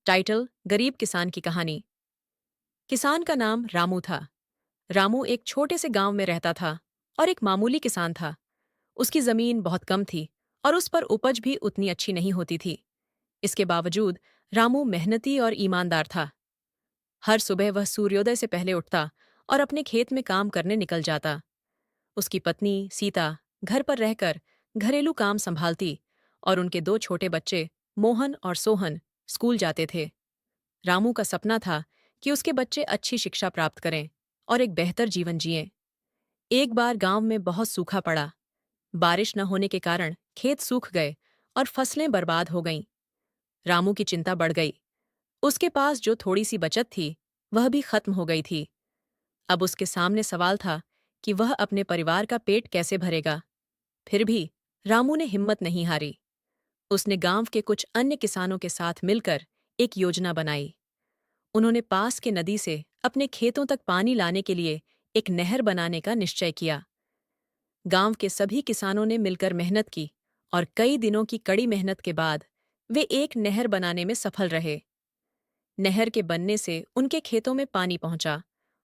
Title: गरीब किसान की कहानी। किसान का नाम रामू था। रामू एक छोटे से गांव में रहता था और एक मामूली किसान था। उसकी जमीन बहुत कम थी और उस पर उपज भी उतनी अच्छी नहीं होती थी। इसके बावजूद रामू मेहनती और ईमानदार था। हर सुबह वह सूर्योदय से पहले उठता और अपने खेत में काम करने निकल जाता। उसकी पत्नी सीता घर पर रहकर घरेलू काम संभालती और उनके दो छोटे बच्चे मोहन और सोहन स्कूल जाते थे। रामू का सपना था कि उसके बच्चे अच्छी शिक्षा प्राप्त करें और एक बेहतर जीवन जिएं। एक बार गांव में बहुत सूखा पड़ा। बारिश न होने के कारण खेत सूख गए और फसलें बर्बाद हो गईं। रामू की चिंता बढ़ गई। उसके पास जो थोड़ी सी बचत थी वह भी खत्म हो गई थी। अब उसके सामने सवाल था कि वह अपने परिवार का पेट कैसे भरेगा। फिर भी रामू ने हिम्मत नहीं हारी। उसने गांव के कुछ अन्य किसानों के साथ मिलकर एक योजना बनाई। उन्होंने पास के नदी से अपने खेतों तक पानी लाने के लिए एक नहर बनाने का निश्चय किया। गांव के सभी किसानों ने मिलकर मेहनत की और कई दिनों की कड़ी मेहनत के बाद वे एक नहर बनाने में सफल रहे। नहर के बनने से उनके खेतों में पानी पहुंचा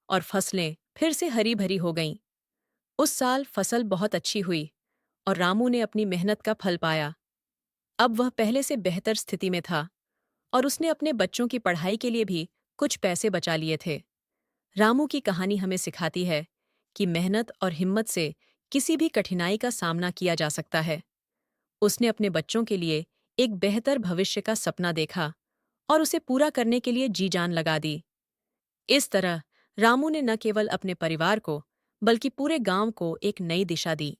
और फसलें फिर से हरी भरी हो गईं। उस साल फसल बहुत अच्छी हुई और रामू ने अपनी मेहनत का फल पाया। अब वह पहले से बेहतर स्थिति में था और उसने अपने बच्चों की पढ़ाई के लिए भी कुछ पैसे बचा लिए थे। रामू की कहानी हमें सिखाती है कि मेहनत और हिम्मत से किसी भी कठिनाई का सामना किया जा सकता है। उसने अपने बच्चों के लिए एक बेहतर भविष्य का सपना देखा और उसे पूरा करने के लिए जी जान लगा दी। इस तरह रामू ने न केवल अपने परिवार को बल्कि पूरे गांव को एक नई दिशा दी।